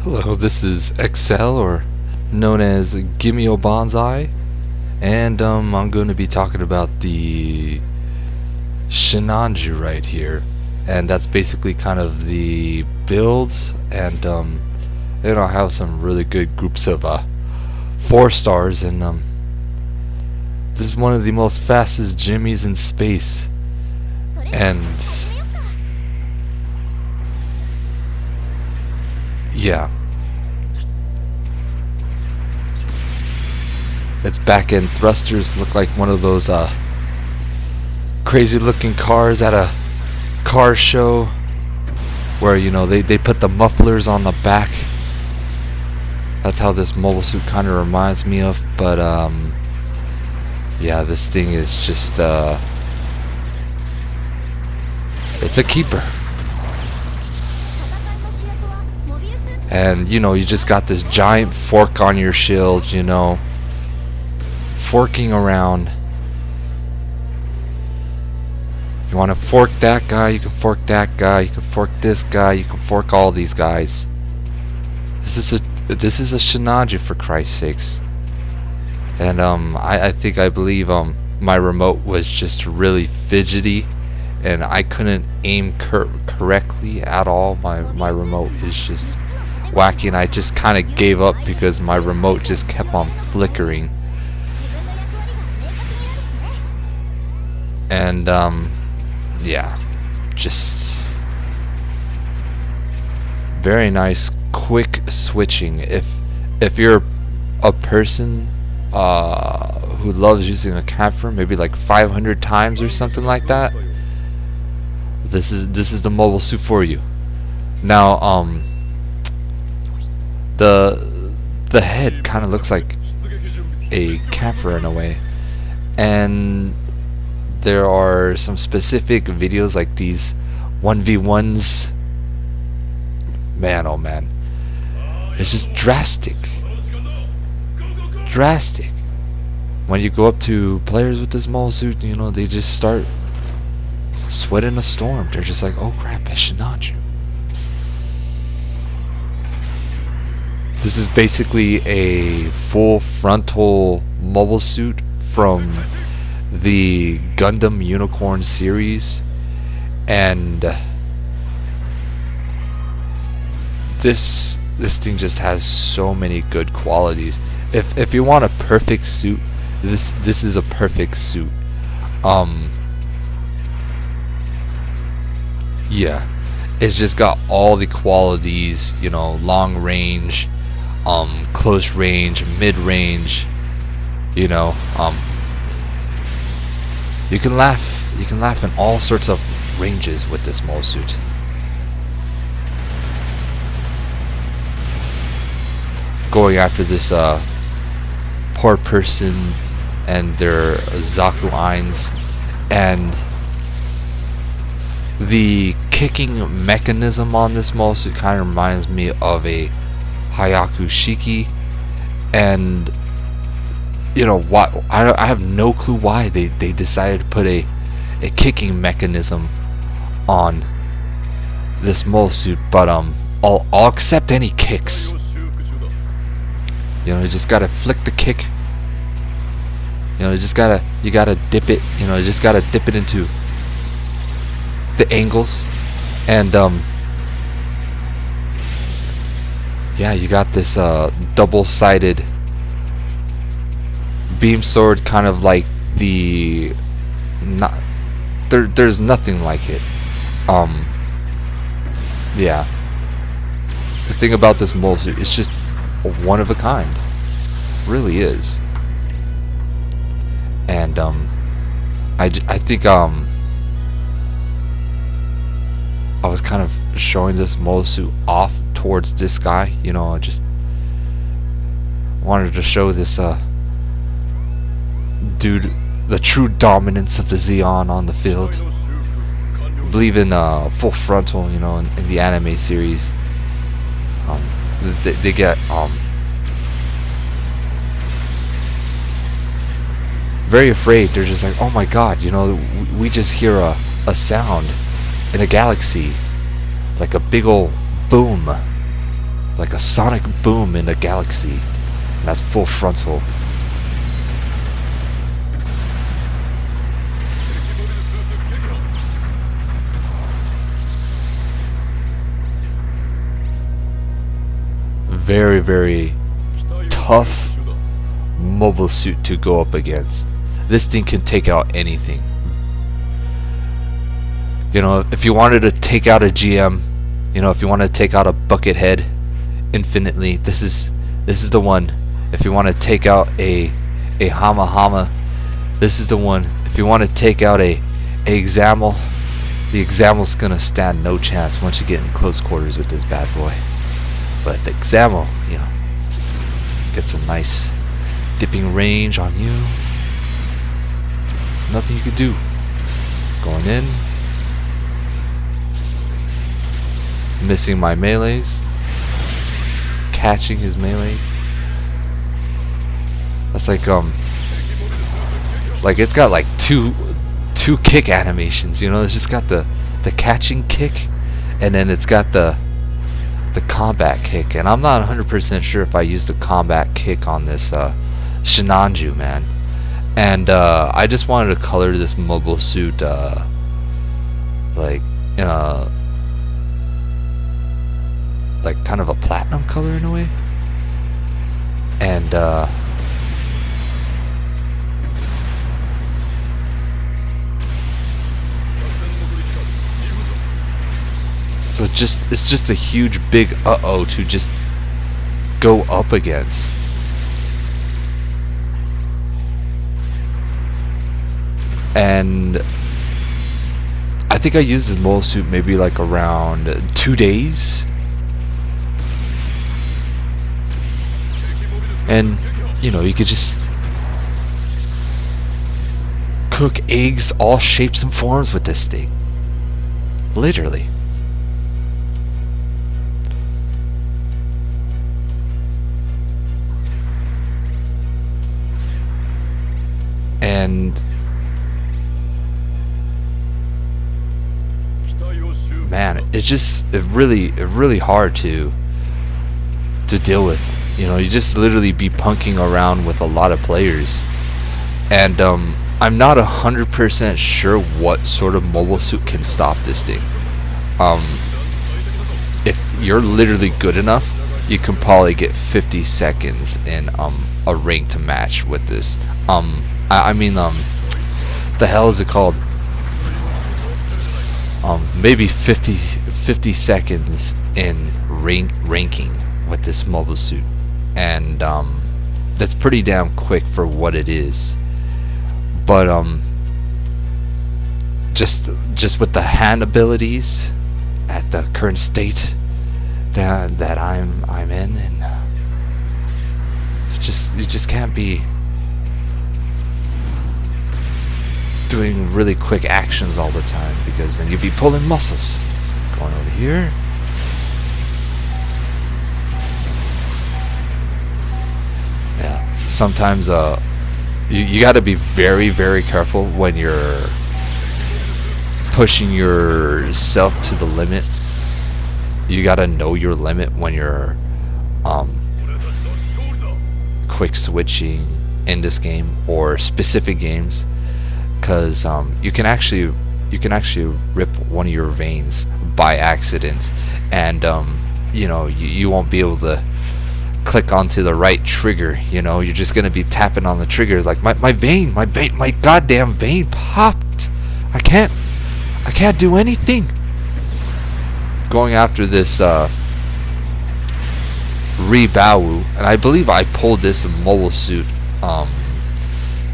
Hello, this is XL, or known as GBO Bonsai, and I'm going to be talking about the Shinanju right here, and that's basically kind of the builds, and I have some really good groups of 4 stars, and this is one of the most fastest jimmies in space, and yeah. Its back end thrusters look like one of those crazy looking cars at a car show where they put the mufflers on the back. That's how this mobile suit kind of reminds me of, but yeah, this thing is just it's a keeper. And you just got this giant fork on your shield, forking around. If you want to fork that guy, you can fork that guy, you can fork this guy, you can fork all these guys. This is a Shinanju, for Christ's sakes. And I believe my remote was just really fidgety, and I couldn't aim correctly at all. My remote is just wacky, and I just kind of gave up because my remote just kept on flickering. And yeah, just very nice quick switching. If you're a person who loves using a camper maybe like 500 times or something like that, this is the mobile suit for you. Now the head kind of looks like a camper in a way, and there are some specific videos like these 1v1s. Man, oh man, it's just drastic. When you go up to players with this mobile suit, they just start sweating a storm. They're just like, oh crap, it's Shinanju. This is basically a full frontal mobile suit from the Gundam Unicorn series, and this thing just has so many good qualities. If you want a perfect suit, this is a perfect suit. Yeah, it's just got all the qualities, long range, close range, mid range, you can laugh in all sorts of ranges with this mobile suit. Going after this poor person and their Zaku Eins, and the kicking mechanism on this mobile suit kind of reminds me of a Hayaku Shiki, and what, I have no clue why they decided to put a kicking mechanism on this mobile suit, but I'll accept any kicks. You just gotta flick the kick. You gotta dip it. You just gotta dip it into the angles, and yeah, you got this double-sided beam sword, kind of like the there's nothing like it. Yeah, the thing about this mobile suit, it's just one of a kind. It really is. And I think I was kind of showing this mobile suit off towards this guy. I just wanted to show this dude the true dominance of the Zeon on the field. I believe in full frontal, in the anime series. They get very afraid. They're just like, oh my god, we just hear a sound in a galaxy, like a big ol' boom. like a sonic boom in a galaxy. And that's full frontal. Very, very tough mobile suit to go up against. This thing can take out anything. You know, if you wanted to take out a GM, you know, if you want to take out a Buckethead infinitely, this is the one. If you want to take out a Hama Hama, this is the one. If you want to take out a Examel, the Examel's gonna stand no chance once you get in close quarters with this bad boy. But the Examel, you know, gets a nice dipping range on you. There's nothing you can do. Going in. Missing my melees. Catching his melee. That's like it's got like two kick animations, you know. It's just got the catching kick, and then it's got the combat kick. And I'm not 100% sure if I used the combat kick on this Shinanju, man. And I just wanted to color this mobile suit like kind of a platinum color in a way. And so it's just a huge big uh-oh to just go up against. And I think I used this mole suit maybe like around 2 days. And you know, you could just cook eggs all shapes and forms with this thing. Literally. And man, it's really hard to deal with. You know, you just literally be punking around with a lot of players. And I'm not 100% sure what sort of mobile suit can stop this thing. If you're literally good enough, you can probably get 50 seconds in a ranked match with this. I mean, the hell is it called? Maybe 50 seconds in ranking with this mobile suit. And that's pretty damn quick for what it is. But just with the hand abilities at the current state that I'm in, and you just can't be doing really quick actions all the time, because then you'd be pulling muscles. Going over here. Yeah, sometimes you got to be very, very careful when you're pushing yourself to the limit. You got to know your limit when you're quick switching in this game or specific games, because you can actually rip one of your veins by accident, and you know, you won't be able to click onto the right trigger. You know, you're just gonna be tapping on the triggers like my goddamn vein popped. I can't do anything. Going after this Rebawu, and I believe I pulled this mobile suit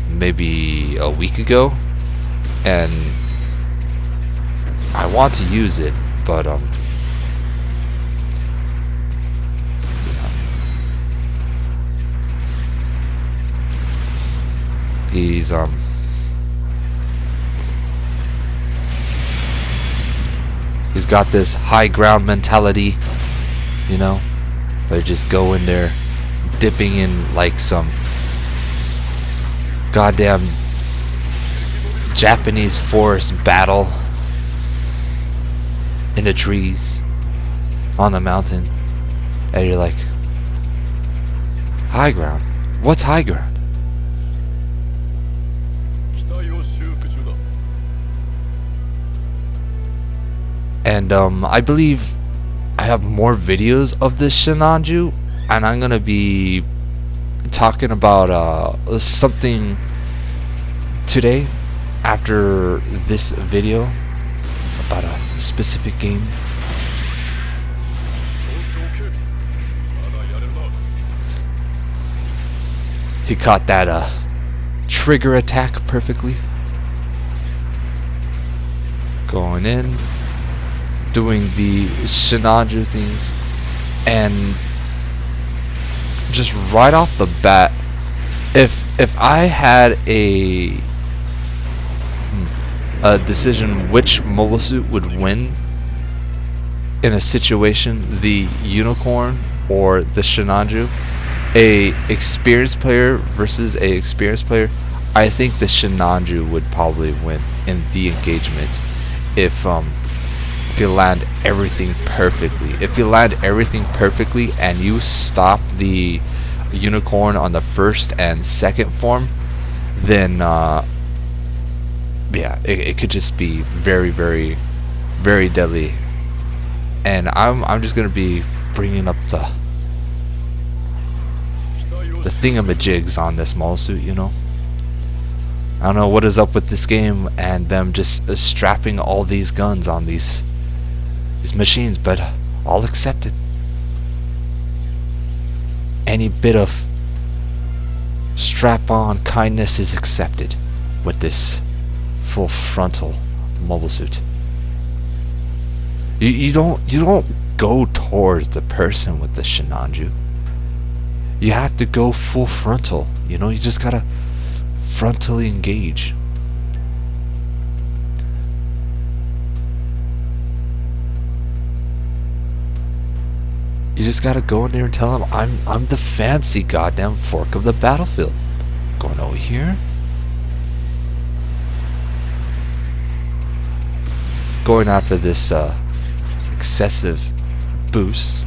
maybe a week ago, and I want to use it, but he's got this high ground mentality, you know. They just go in there dipping in like some goddamn Japanese forest battle in the trees on the mountain. And you're like, high ground? What's high ground? And I believe I have more videos of this Shinanju, and I'm gonna be talking about something today after this video about a specific game. He caught that trigger attack perfectly. Going in, doing the Shinanju things, and just right off the bat, if I had a decision which mobile suit would win in a situation, the Unicorn or the Shinanju, a experienced player versus a experienced player, I think the Shinanju would probably win in the engagement if you land everything perfectly. If you land everything perfectly and you stop the Unicorn on the first and second form, then yeah, it could just be very, very, very deadly. And I'm just gonna be bringing up the thingamajigs on this mole suit, you know. I don't know what is up with this game and them just strapping all these guns on these machines, but I'll accept it. Any bit of strap-on kindness is accepted with this full frontal mobile suit. You don't go towards the person with the Shinanju. You have to go full frontal. You know, you just gotta frontally engage. You just gotta go in there and tell them, I'm the fancy goddamn fork of the battlefield. Going over here. Going after this excessive boost.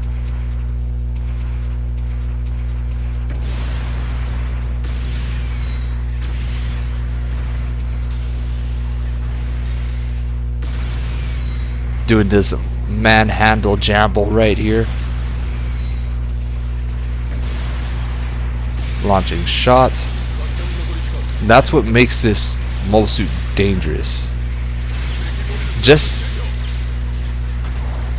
Doing this manhandle jamble right here. Launching shots. And that's what makes this mobile suit dangerous. Just,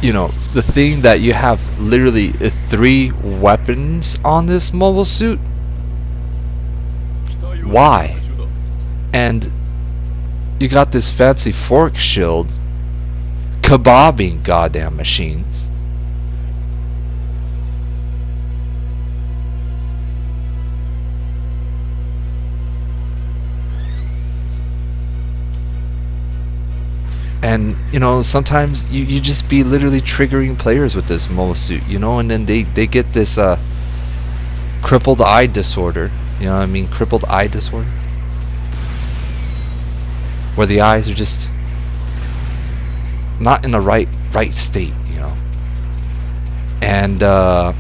you know, the thing that you have literally 3 weapons on this mobile suit. Why? And you got this fancy fork shield kebabbing goddamn machines. And you know, sometimes you just be literally triggering players with this mobile suit, you know, and then they get this crippled eye disorder, you know what I mean, crippled eye disorder, where the eyes are just not in the right state, you know. And I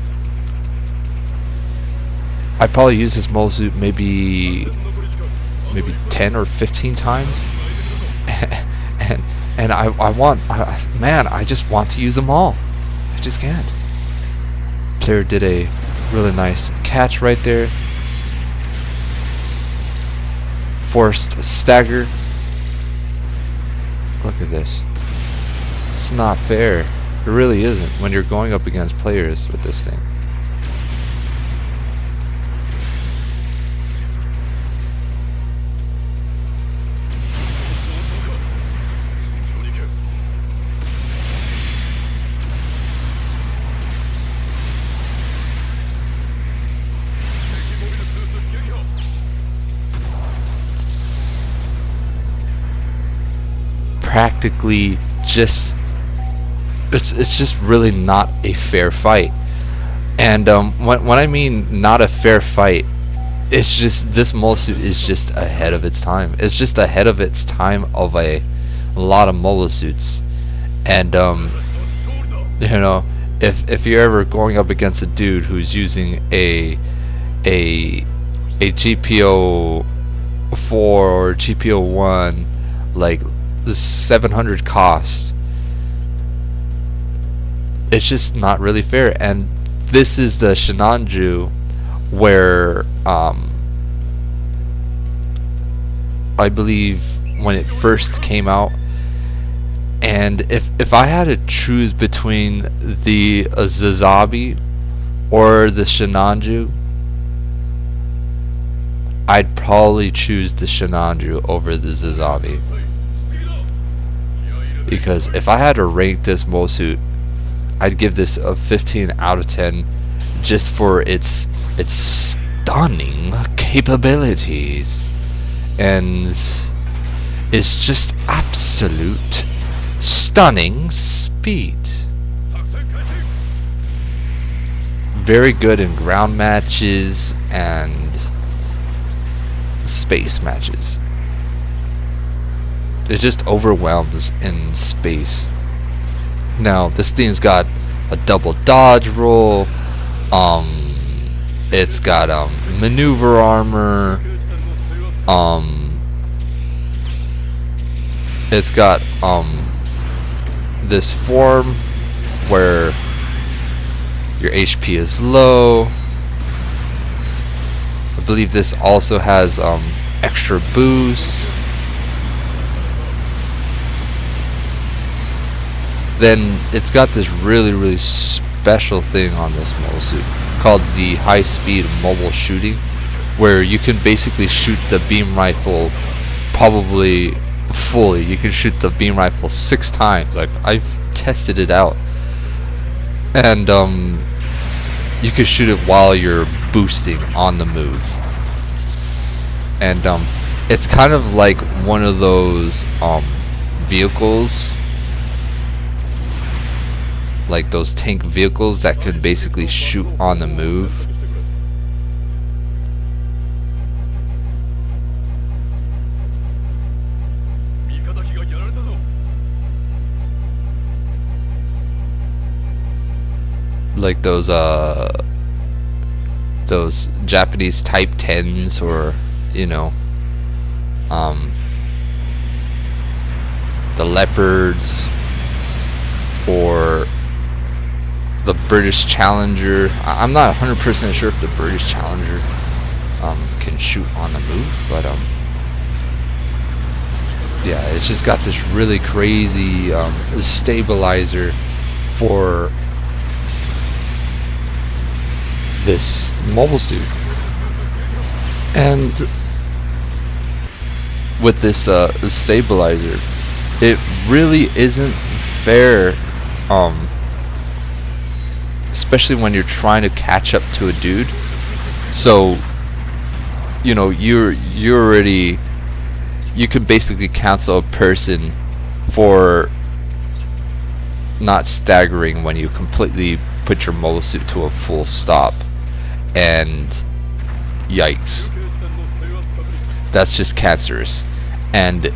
probably use this mobile suit maybe 10 or 15 times. And I want, man, I just want to use them all. I just can't. Player did a really nice catch right there. Forced stagger. Look at this. It's not fair. It really isn't when you're going up against players with this thing. Practically just it's just really not a fair fight. And when I mean not a fair fight, it's just this mobile suit is just ahead of its time. It's just ahead of its time of a lot of mobile suits. And you know, if you're ever going up against a dude who's using a GPO 4 or GPO 1, like 700 cost, it's just not really fair. And this is the Shinanju where I believe when it first came out. And if I had to choose between the Zazabi or the Shinanju, I'd probably choose the Shinanju over the Zazabi. Because if I had to rank this Mosuit, I'd give this a 15 out of 10 just for its stunning capabilities. And it's just absolute stunning speed. Very good in ground matches and space matches. It just overwhelms in space. Now this thing's got a double dodge roll. It's got maneuver armor. It's got this form where your HP is low. I believe this also has extra boost. Then it's got this really special thing on this mobile suit called the high speed mobile shooting, where you can basically shoot the beam rifle probably fully. You can shoot the beam rifle 6 times. I've tested it out, and you can shoot it while you're boosting on the move. And it's kind of like one of those vehicles, like those tank vehicles that can basically shoot on the move. Like those Japanese Type 10s, or you know, the Leopards, or the British Challenger. I'm not 100% sure if the British Challenger can shoot on the move, but yeah, it's just got this really crazy stabilizer for this mobile suit. And with this stabilizer, it really isn't fair, especially when you're trying to catch up to a dude. So you know, you can basically cancel a person for not staggering when you completely put your mobile suit to a full stop. And yikes, that's just cancerous. And it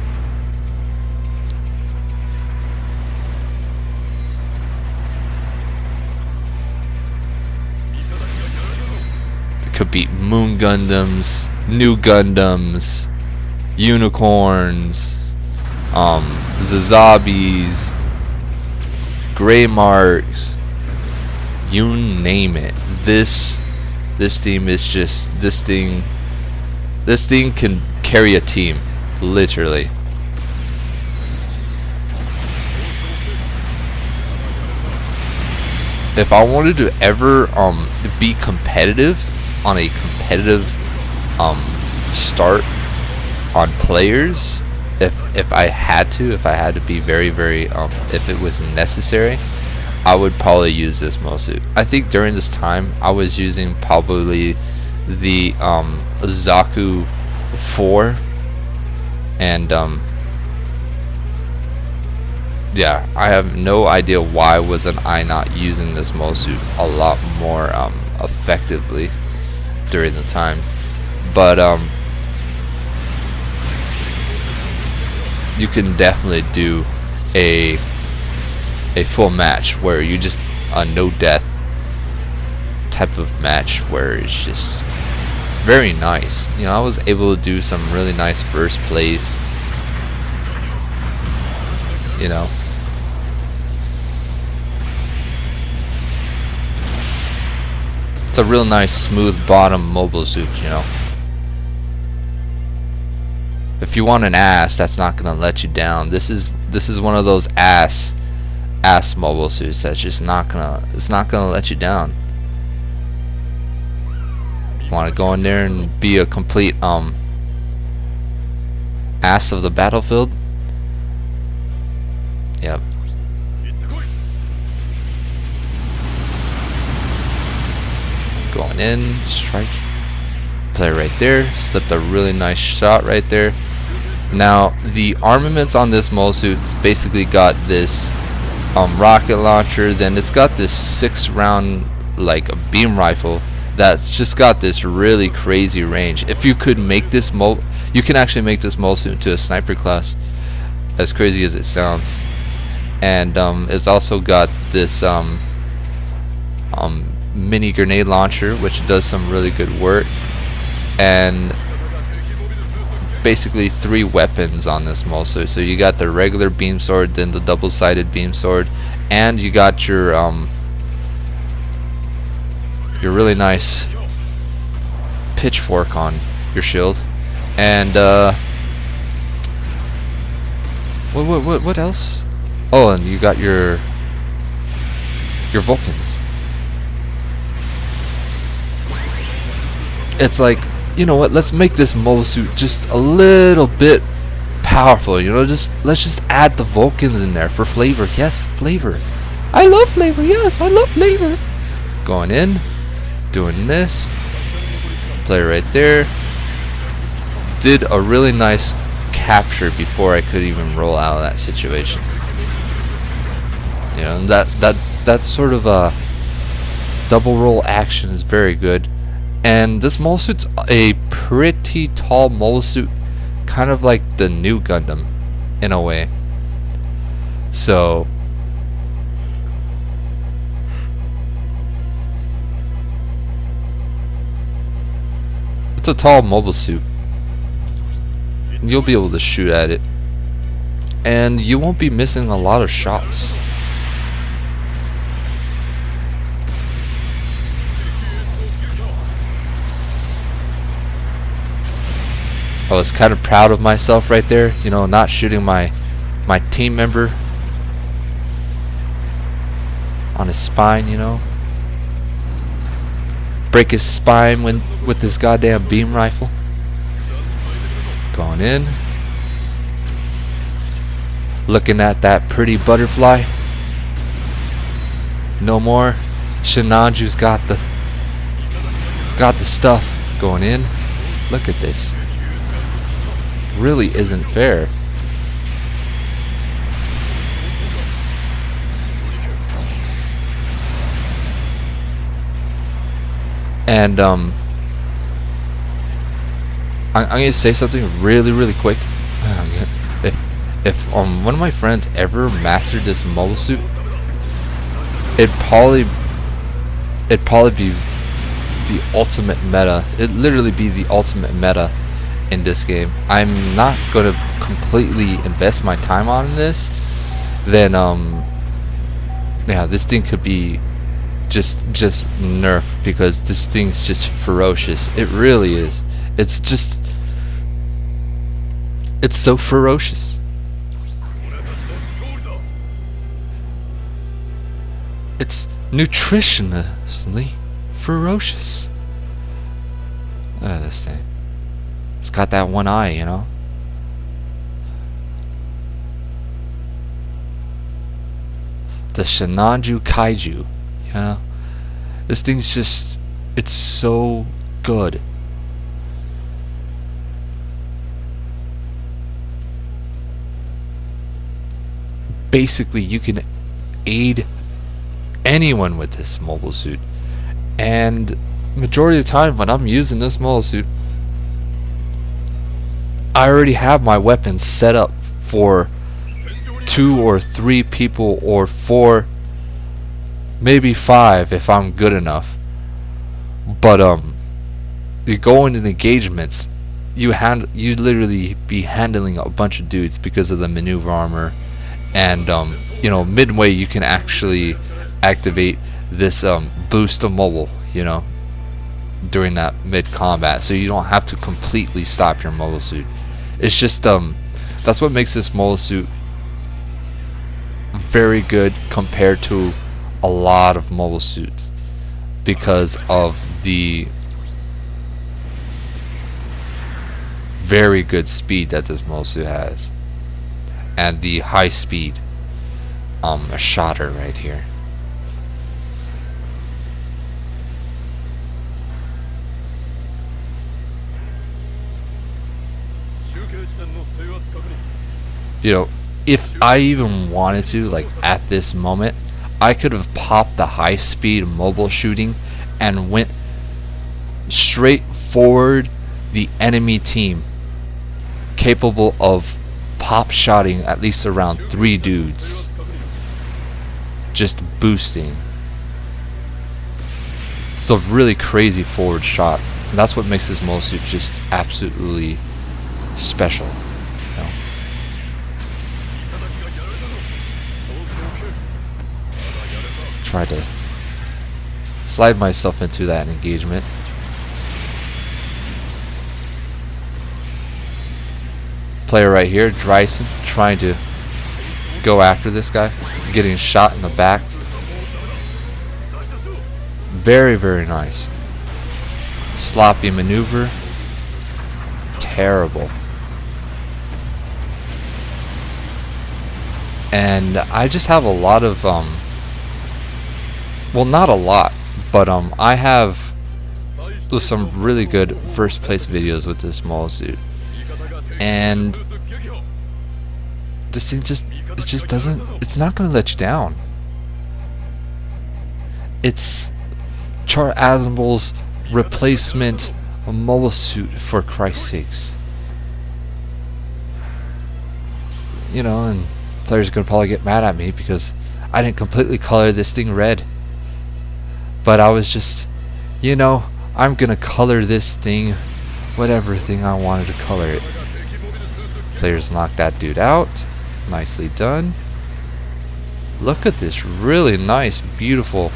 could be Moon Gundams, New Gundams, Unicorns, Zazabis, Gray Marks, you name it. This team is just, this thing can carry a team, literally. If I wanted to ever be competitive on a competitive start on players, if I had to be very if it was necessary, I would probably use this Mosuit. I think during this time I was using probably the Zaku 4, and yeah, I have no idea why wasn't I not using this Mosuit a lot more effectively during the time. But you can definitely do a full match where you just a no death type of match where it's just very nice. You know, I was able to do some really nice first place. You know, it's a real nice smooth bottom mobile suit, you know. If you want an ass that's not gonna let you down, this is one of those ass mobile suits that's just not gonna let you down. Want to go in there and be a complete ass of the battlefield? Yep. Going in, strike, play right there, slipped a really nice shot right there. Now the armaments on this mobile suit's basically got this rocket launcher, then it's got this 6-round like a beam rifle that's just got this really crazy range. If you could make this you can actually make this mobile suit into a sniper class, as crazy as it sounds. And it's also got this mini grenade launcher, which does some really good work, and basically 3 weapons on this mobile suit. So you got the regular beam sword, then the double-sided beam sword, and you got your really nice pitchfork on your shield. And what else? Oh, and you got your Vulcans. It's like, you know what, let's make this mobile suit just a little bit powerful, you know, let's just add the Vulcans in there for flavor. Yes, flavor. I love flavor. Yes, I love flavor. Going in, doing this, play right there. Did a really nice capture before I could even roll out of that situation. You know, that sort of a double roll action is very good. And this mobile suit's a pretty tall mobile suit, kind of like the new Gundam in a way. So it's a tall mobile suit. You'll be able to shoot at it, and you won't be missing a lot of shots. I was kind of proud of myself right there, you know, not shooting my team member on his spine, you know. Break his spine with this goddamn beam rifle. Going in, looking at that pretty butterfly. No more. Shinanju's got the stuff. Going in. Look at this. Really isn't fair. And I'm gonna say something really quick. If one of my friends ever mastered this mobile suit, it'd probably be the ultimate meta. It'd literally be the ultimate meta in this game. I'm not gonna completely invest my time on this. Then yeah, this thing could be just nerfed, because this thing's just ferocious. It really is. It's so ferocious. It's nutritionally ferocious. Look at this thing. It's got that one eye, you know. The Shinanju Kaiju, you know. This thing's just, it's so good. Basically, you can aid anyone with this mobile suit, and majority of the time when I'm using this mobile suit, I already have my weapons set up for 2 or 3 people or 4 maybe 5 if I'm good enough. But you go into engagements, you literally be handling a bunch of dudes because of the maneuver armor, and you know, midway you can actually activate this boost of mobile, you know, during that mid combat, so you don't have to completely stop your mobile suit. It's just that's what makes this mobile suit very good compared to a lot of mobile suits, because of the very good speed that this mobile suit has, and the high speed shotter right here. You know, if I even wanted to, like at this moment, I could have popped the high speed mobile shooting and went straight forward the enemy team, capable of pop shotting at least around 3 dudes, just boosting. It's a really crazy forward shot, and that's what makes this mobile suit just absolutely special. You know? Try to slide myself into that engagement. Player right here, Dryson, trying to go after this guy, getting shot in the back. Very, very nice. Sloppy maneuver. Terrible. And I just have a lot of well, not a lot, but I have some really good first place videos with this mobile suit, and this thing it just doesn't, it's not going to let you down. It's Char Azimble's replacement mobile suit, for Christ's sakes. You know, and players are going to probably get mad at me because I didn't completely color this thing red. But I was just, you know, I'm going to color this thing whatever thing I wanted to color it. Players knocked that dude out. Nicely done. Look at this really nice, beautiful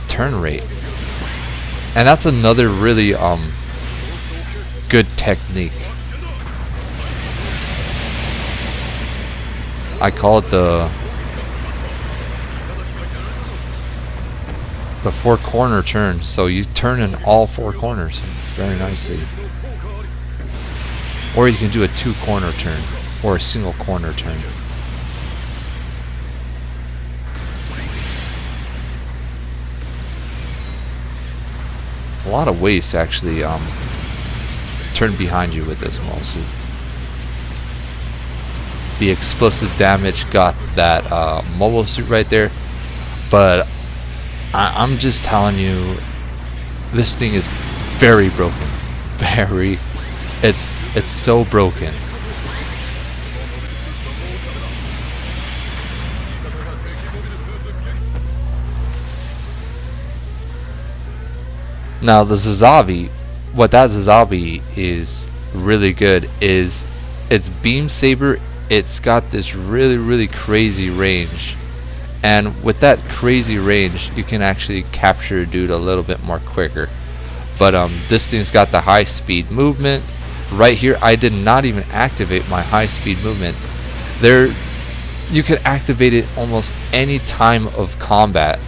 turn rate. And that's another really good technique. I call it the 4-corner turn. So you turn in all 4 corners very nicely. Or you can do a 2-corner turn or a single corner turn. A lot of ways to actually turn behind you with this mobile suit. The explosive damage got that mobile suit right there, but I'm just telling you, this thing is very broken. Very, it's so broken. Now the Zazabi, what that Zazabi is really good is its beam saber. It's got this really crazy range, and with that crazy range you can actually capture a dude a little bit more quicker. But this thing's got the high speed movement. Right here I did not even activate my high speed movement. There, you can activate it almost any time of combat,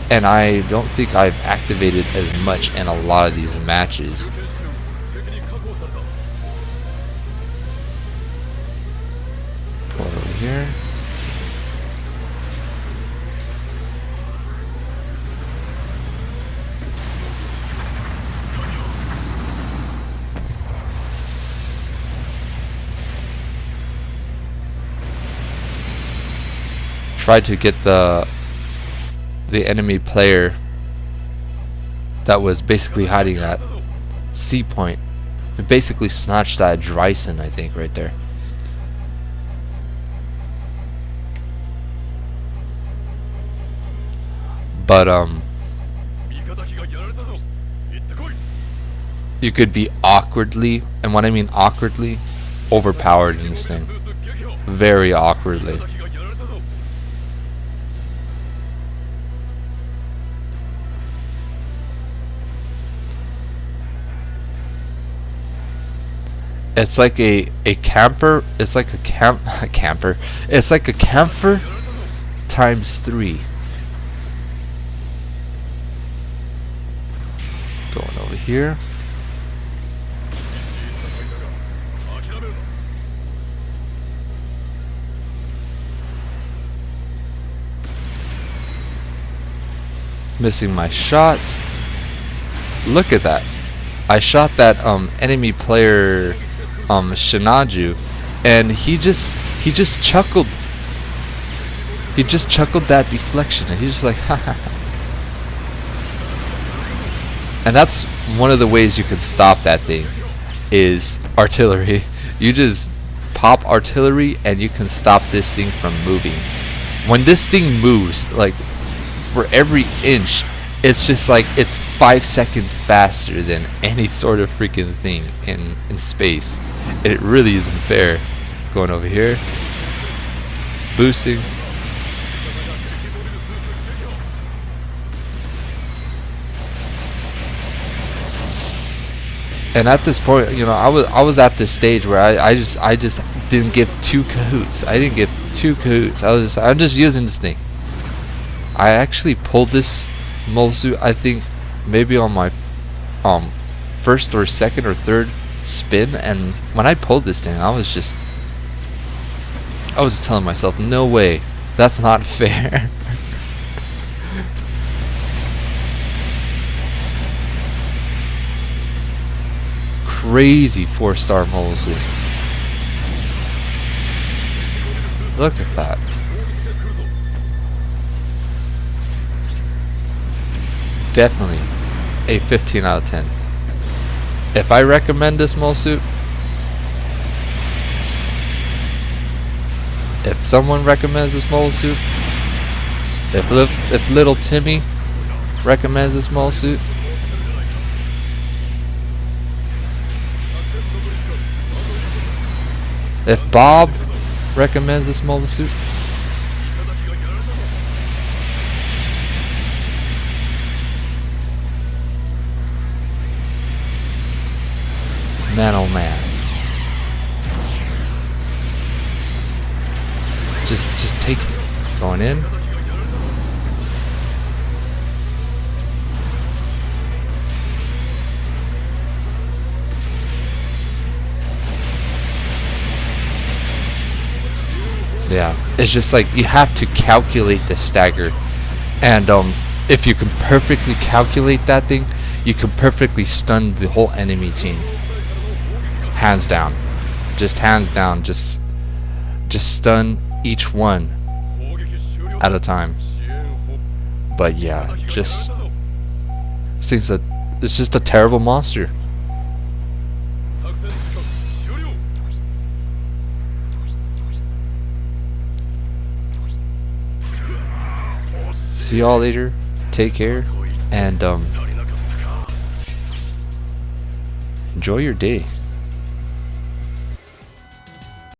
and I don't think I've activated as much in a lot of these matches. Go over here. Try to get the enemy player that was basically hiding at C point. It basically snatched that Dryson, I think, right there. But you could be awkwardly, and what I mean awkwardly, overpowered in this thing. Very awkwardly. It's like a camper. It's like a camper. It's like a camper times 3. Going over here. Missing my shots. Look at that. I shot that enemy player Shinanju, and he just chuckled. He just chuckled that deflection, and he's just like ha ha. And that's one of the ways you can stop that thing, is artillery. You just pop artillery and you can stop this thing from moving. When this thing moves, like for every inch, it's just like it's 5 seconds faster than any sort of freaking thing in space. And it really isn't fair. Going over here, boosting. And at this point, you know, I was at this stage where I just didn't give 2 cahoots. I didn't give 2 cahoots. I'm just using this thing. I actually pulled this mobile suit, I think maybe on my first or second or third spin, and when I pulled this thing, I was just telling myself, no way, that's not fair. Crazy 4-star mobile suit. Look at that. Definitely a 15 out of 10. If I recommend this mobile suit, if someone recommends this mobile suit, if little Timmy recommends this mobile suit, if Bob recommends this mobile suit, man oh man, just take it. Going in. Yeah, it's just like you have to calculate the stagger, and if you can perfectly calculate that thing, you can perfectly stun the whole enemy team. Hands down, just hands down, just stun each one at a time. But yeah, just it's just a terrible monster. See y'all later. Take care, and enjoy your day.